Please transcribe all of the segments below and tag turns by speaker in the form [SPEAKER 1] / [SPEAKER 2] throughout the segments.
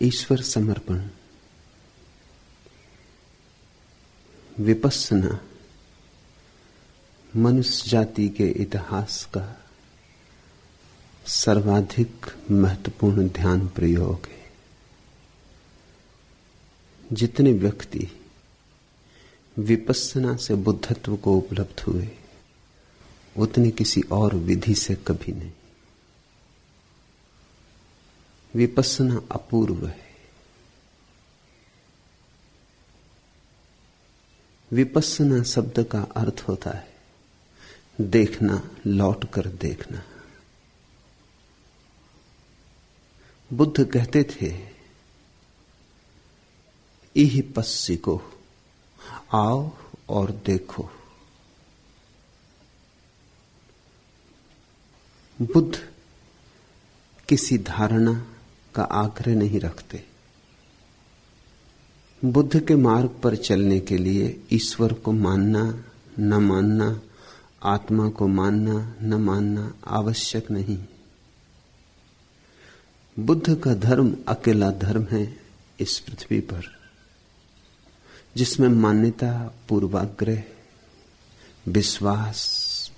[SPEAKER 1] ईश्वर समर्पण। विपश्यना मनुष्य जाति के इतिहास का सर्वाधिक महत्वपूर्ण ध्यान प्रयोग है। जितने व्यक्ति विपश्यना से बुद्धत्व को उपलब्ध हुए उतने किसी और विधि से कभी नहीं। विपश्यना अपूर्व है। विपश्यना शब्द का अर्थ होता है देखना, लौट कर देखना। बुद्ध कहते थे इहि पश्यिको, आओ और देखो। बुद्ध किसी धारणा का आग्रह नहीं रखते। बुद्ध के मार्ग पर चलने के लिए ईश्वर को मानना न मानना, आत्मा को मानना न मानना आवश्यक नहीं। बुद्ध का धर्म अकेला धर्म है इस पृथ्वी पर जिसमें मान्यता, पूर्वाग्रह, विश्वास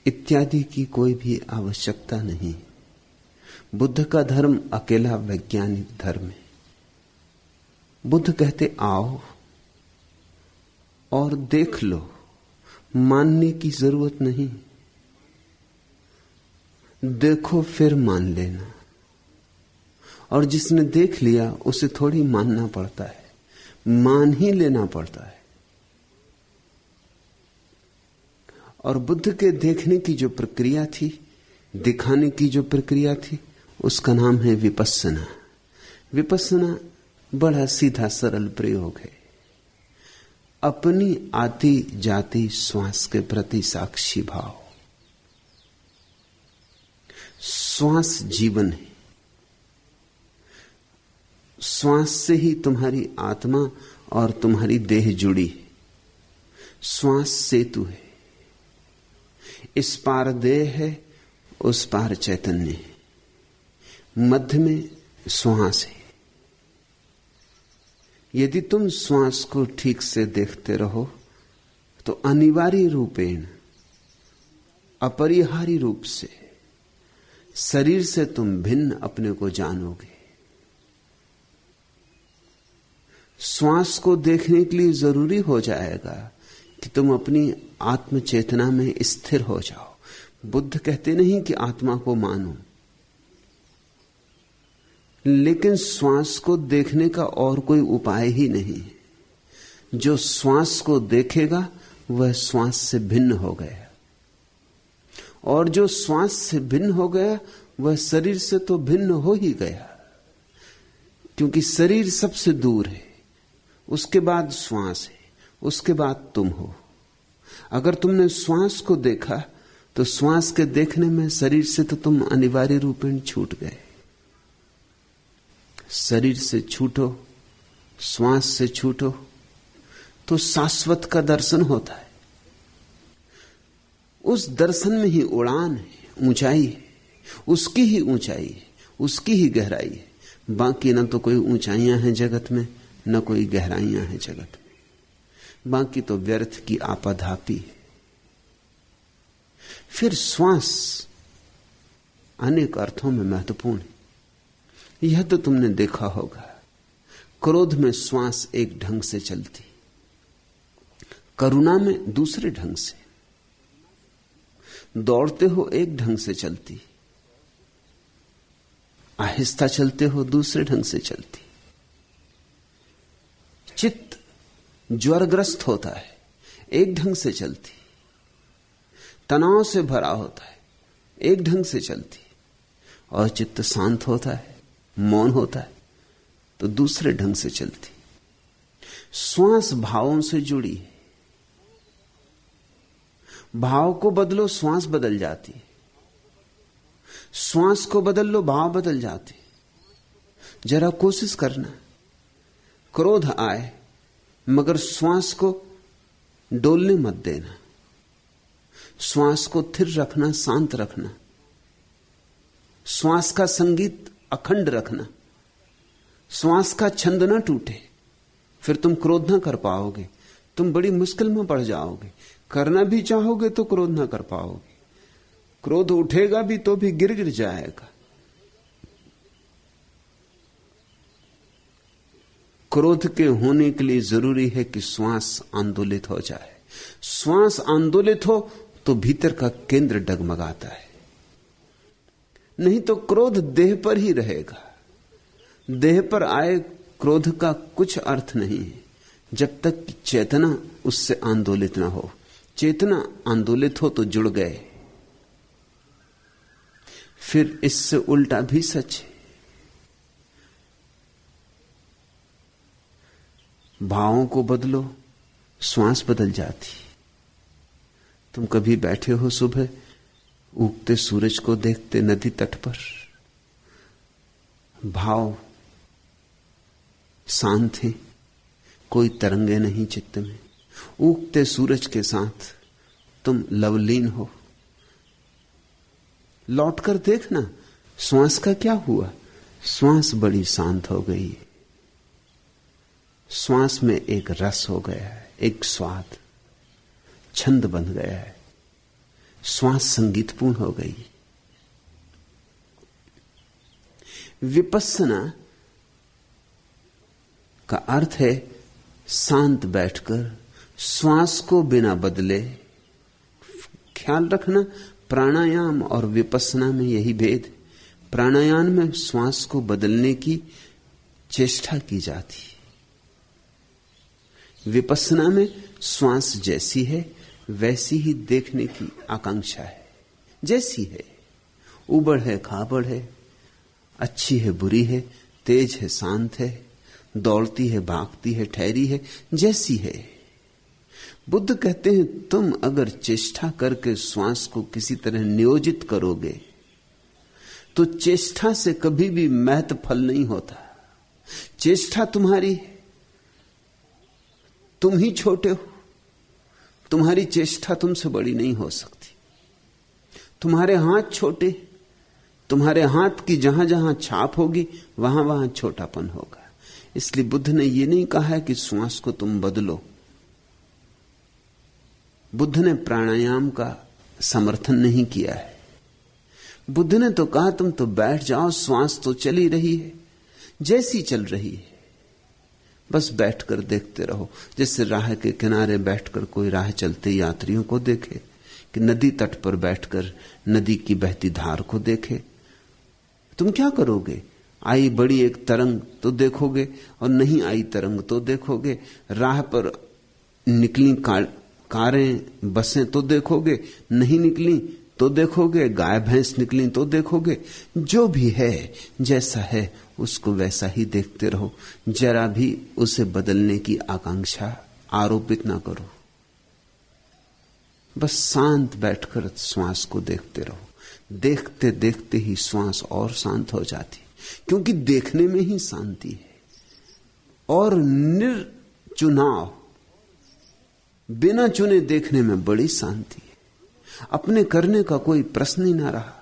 [SPEAKER 1] इत्यादि की कोई भी आवश्यकता नहीं। बुद्ध का धर्म अकेला वैज्ञानिक धर्म है। बुद्ध कहते आओ और देख लो, मानने की जरूरत नहीं। देखो फिर मान लेना। और जिसने देख लिया उसे थोड़ी मानना पड़ता है, मान ही लेना पड़ता है। और बुद्ध के देखने की जो प्रक्रिया थी, दिखाने की जो प्रक्रिया थी, उसका नाम है विपश्यना। विपश्यना बड़ा सीधा सरल प्रयोग है। अपनी आती जाती श्वास के प्रति साक्षी भाव। श्वास जीवन है। श्वास से ही तुम्हारी आत्मा और तुम्हारी देह जुड़ी है। श्वास सेतु है। इस पार देह है, उस पार चैतन्य है। मध्य में श्वास है। यदि तुम श्वास को ठीक से देखते रहो तो अनिवार्य रूपेण, अपरिहार्य रूप से शरीर से तुम भिन्न अपने को जानोगे। श्वास को देखने के लिए जरूरी हो जाएगा कि तुम अपनी आत्म चेतना में स्थिर हो जाओ। बुद्ध कहते नहीं कि आत्मा को मानो, लेकिन श्वास को देखने का और कोई उपाय ही नहीं। जो श्वास को देखेगा वह श्वास से भिन्न हो गया, और जो श्वास से भिन्न हो गया वह शरीर से तो भिन्न हो ही गया, क्योंकि शरीर सबसे दूर है, उसके बाद श्वास है, उसके बाद तुम हो। अगर तुमने श्वास को देखा तो श्वास के देखने में शरीर से तो तुम अनिवार्य रूपेण छूट गए। शरीर से छूटो, श्वास से छूटो तो शाश्वत का दर्शन होता है। उस दर्शन में ही उड़ान है, ऊंचाई है, उसकी ही ऊंचाई है, उसकी ही गहराई है। बाकी न तो कोई ऊंचाइयां हैं जगत में, न कोई गहराइयां हैं जगत में। बाकी तो व्यर्थ की आपाधापी है। फिर श्वास अनेक अर्थों में महत्वपूर्ण है। यह तो तुमने देखा होगा, क्रोध में श्वास एक ढंग से चलती, करुणा में दूसरे ढंग से, दौड़ते हो एक ढंग से चलती, आहिस्ता चलते हो दूसरे ढंग से चलती। चित्त ज्वरग्रस्त होता है, एक ढंग से चलती। तनाव से भरा होता है, एक ढंग से चलती। और चित्त शांत होता है, मौन होता है, तो दूसरे ढंग से चलती। श्वास भावों से जुड़ी है। भाव को बदलो, श्वास बदल जाती है। श्वास को बदल लो, भाव बदल जाते। जरा कोशिश करना, क्रोध आए मगर श्वास को डोलने मत देना। श्वास को स्थिर रखना, शांत रखना। श्वास का संगीत अखंड रखना। श्वास का छंद ना टूटे, फिर तुम क्रोध ना कर पाओगे, तुम बड़ी मुश्किल में पड़ जाओगे। करना भी चाहोगे तो क्रोध ना कर पाओगे, क्रोध उठेगा भी तो भी गिर जाएगा। क्रोध के होने के लिए जरूरी है कि श्वास आंदोलित हो जाए। श्वास आंदोलित हो तो भीतर का केंद्र डगमगाता है, नहीं तो क्रोध देह पर ही रहेगा। देह पर आए क्रोध का कुछ अर्थ नहीं है जब तक चेतना उससे आंदोलित ना हो। चेतना आंदोलित हो तो जुड़ गए। फिर इससे उल्टा भी सच है। भावों को बदलो, श्वास बदल जाती। तुम कभी बैठे हो सुबह उगते सूरज को देखते नदी तट पर, भाव शांत है, कोई तरंगे नहीं चित्त में। उगते सूरज के साथ तुम लवलीन हो। लौटकर देखना श्वास का क्या हुआ। श्वास बड़ी शांत हो गई। श्वास में एक रस हो गया है, एक स्वाद, छंद बन गया है। श्वास संगीतपूर्ण हो गई। विपस्सना का अर्थ है शांत बैठकर श्वास को बिना बदले। ख्याल रखना, प्राणायाम और विपस्सना में यही भेद। प्राणायाम में श्वास को बदलने की चेष्टा की जाती, विपस्सना में श्वास जैसी है वैसी ही देखने की आकांक्षा है। जैसी है, उबड़ है खाबड़ है, अच्छी है बुरी है, तेज है शांत है, दौड़ती है भागती है ठहरी है, जैसी है। बुद्ध कहते हैं तुम अगर चेष्टा करके श्वास को किसी तरह नियोजित करोगे तो चेष्टा से कभी भी महत्व फल नहीं होता। चेष्टा तुम्हारी है, तुम ही छोटे हो, तुम्हारी चेष्टा तुमसे बड़ी नहीं हो सकती। तुम्हारे हाथ छोटे, तुम्हारे हाथ की जहां जहां छाप होगी वहां वहां छोटापन होगा। इसलिए बुद्ध ने यह नहीं कहा है कि श्वास को तुम बदलो। बुद्ध ने प्राणायाम का समर्थन नहीं किया है। बुद्ध ने तो कहा तुम तो बैठ जाओ, श्वास तो चली रही है जैसी चल रही है, बस बैठकर देखते रहो। जैसे राह के किनारे बैठकर कोई राह चलते यात्रियों को देखे, कि नदी तट पर बैठकर नदी की बहती धार को देखे। तुम क्या करोगे? आई बड़ी एक तरंग तो देखोगे और नहीं आई तरंग तो देखोगे। राह पर निकली कारें बसें तो देखोगे, नहीं निकली तो देखोगे, गाय भैंस निकली तो देखोगे। जो भी है जैसा है उसको वैसा ही देखते रहो। जरा भी उसे बदलने की आकांक्षा आरोपित ना करो। बस शांत बैठकर श्वास को देखते रहो। देखते देखते ही श्वास और शांत हो जाती, क्योंकि देखने में ही शांति है। और निर्चुनाव, बिना चुने देखने में बड़ी शांति है। अपने करने का कोई प्रश्न ही ना रहा।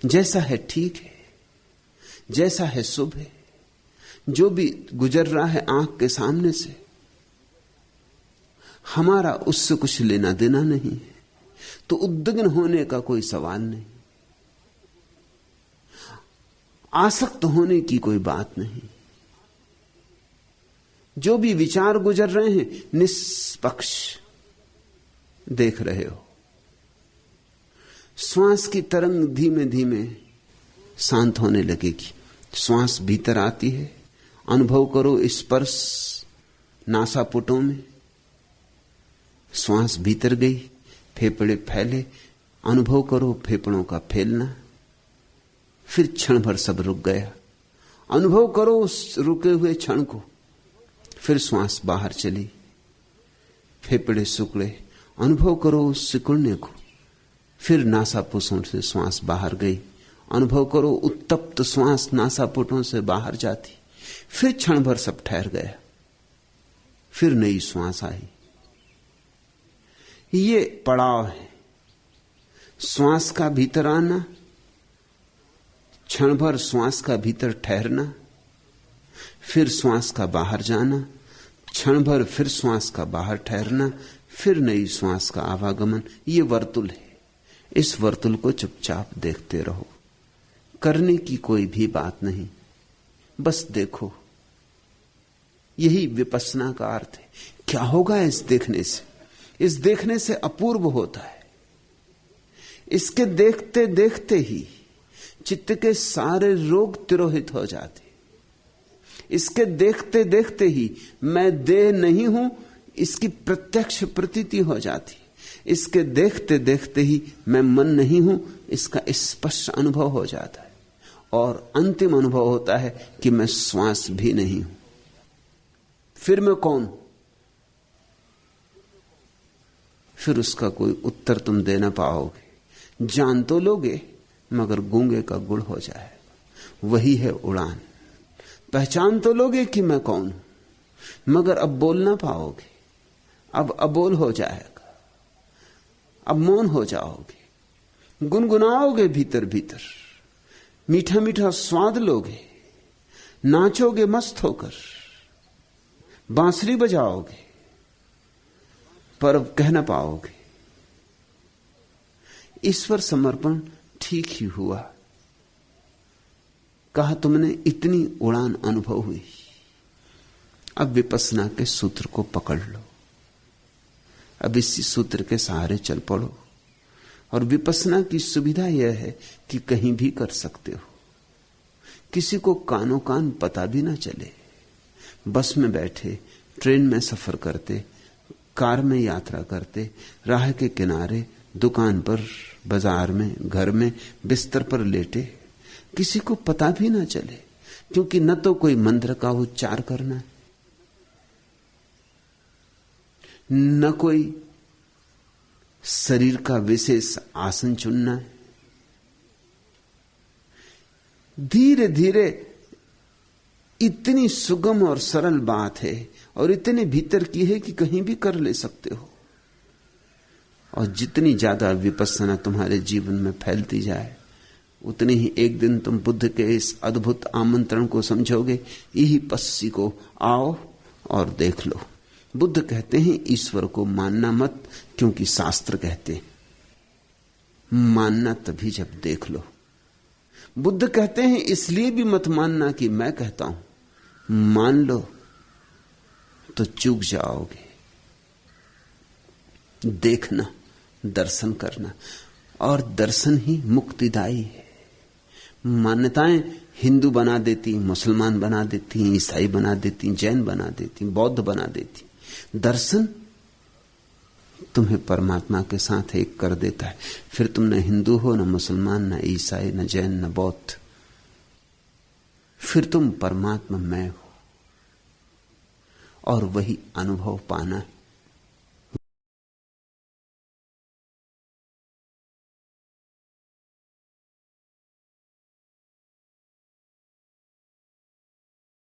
[SPEAKER 1] जैसा है ठीक है, जैसा है शुभ है। जो भी गुजर रहा है आंख के सामने से, हमारा उससे कुछ लेना देना नहीं है, तो उद्विग्न होने का कोई सवाल नहीं, आसक्त होने की कोई बात नहीं। जो भी विचार गुजर रहे हैं निष्पक्ष देख रहे हो। श्वास की तरंग धीमे धीमे शांत होने लगेगी। श्वास भीतर आती है, अनुभव करो स्पर्श नासापुटों में। श्वास भीतर गई, फेफड़े फैले, अनुभव करो फेफड़ों का फैलना। फिर क्षण भर सब रुक गया, अनुभव करो उस रुके हुए क्षण को। फिर श्वास बाहर चली, फेफड़े सिकुड़े, अनुभव करो उस सिकुड़ने को। फिर नासापुटों से श्वास बाहर गई, अनुभव करो उत्तप्त श्वास नासापुटों से बाहर जाती। फिर क्षण भर सब ठहर गया, फिर नई श्वास आई। ये पड़ाव है, श्वास का भीतर आना, क्षण भर श्वास का भीतर ठहरना, फिर श्वास का बाहर जाना, क्षण भर फिर श्वास का बाहर ठहरना, फिर नई श्वास का आवागमन। ये वर्तुल है। इस वर्तुल को चुपचाप देखते रहो। करने की कोई भी बात नहीं, बस देखो। यही विपश्यना का अर्थ है। क्या होगा इस देखने से? इस देखने से अपूर्व होता है। इसके देखते देखते ही चित्त के सारे रोग तिरोहित हो जाते। इसके देखते देखते ही मैं देह नहीं हूं, इसकी प्रत्यक्ष प्रतीति हो जाती। इसके देखते देखते ही मैं मन नहीं हूं, इसका स्पष्ट अनुभव हो जाता है। और अंतिम अनुभव होता है कि मैं श्वास भी नहीं हूं। फिर मैं कौन? फिर उसका कोई उत्तर तुम दे ना पाओगे। जान तो लोगे मगर गूंगे का गुड़ हो जाएगा। वही है उड़ान। पहचान तो लोगे कि मैं कौन हूं, मगर अब बोल ना पाओगे। अब अबोल हो जाएगा। अब मौन हो जाओगे, गुनगुनाओगे भीतर भीतर, मीठा मीठा स्वाद लोगे, नाचोगे मस्त होकर, बांसुरी बजाओगे, पर अब कह ना पाओगे। ईश्वर समर्पण ठीक ही हुआ। कहा तुमने इतनी उड़ान अनुभव हुई, अब विपश्यना के सूत्र को पकड़ लो। अब इसी सूत्र के सहारे चल पड़ो। और विपश्यना की सुविधा यह है कि कहीं भी कर सकते हो। किसी को कानो कान पता भी ना चले। बस में बैठे, ट्रेन में सफर करते, कार में यात्रा करते, राह के किनारे, दुकान पर, बाजार में, घर में, बिस्तर पर लेटे, किसी को पता भी ना चले। क्योंकि न तो कोई मंत्र का उच्चार करना है, न कोई शरीर का विशेष आसन चुनना है। धीरे धीरे इतनी सुगम और सरल बात है और इतने भीतर की है कि कहीं भी कर ले सकते हो। और जितनी ज्यादा विपश्यना तुम्हारे जीवन में फैलती जाए, उतनी ही एक दिन तुम बुद्ध के इस अद्भुत आमंत्रण को समझोगे, यही पस्सी को आओ और देख लो। बुद्ध कहते हैं ईश्वर को मानना मत, क्योंकि शास्त्र कहते हैं मानना तभी जब देख लो। बुद्ध कहते हैं इसलिए भी मत मानना कि मैं कहता हूं, मान लो तो चूक जाओगे। देखना, दर्शन करना, और दर्शन ही मुक्तिदायी है। मान्यताएं हिंदू बना देती, मुसलमान बना देती, ईसाई बना देती, जैन बना देती, बौद्ध बना देती। दर्शन तुम्हें परमात्मा के साथ एक कर देता है। फिर तुम न हिंदू हो, न मुसलमान, न ईसाई, न जैन, न बौद्ध। फिर तुम परमात्मा मैं हो। और वही अनुभव पाना है।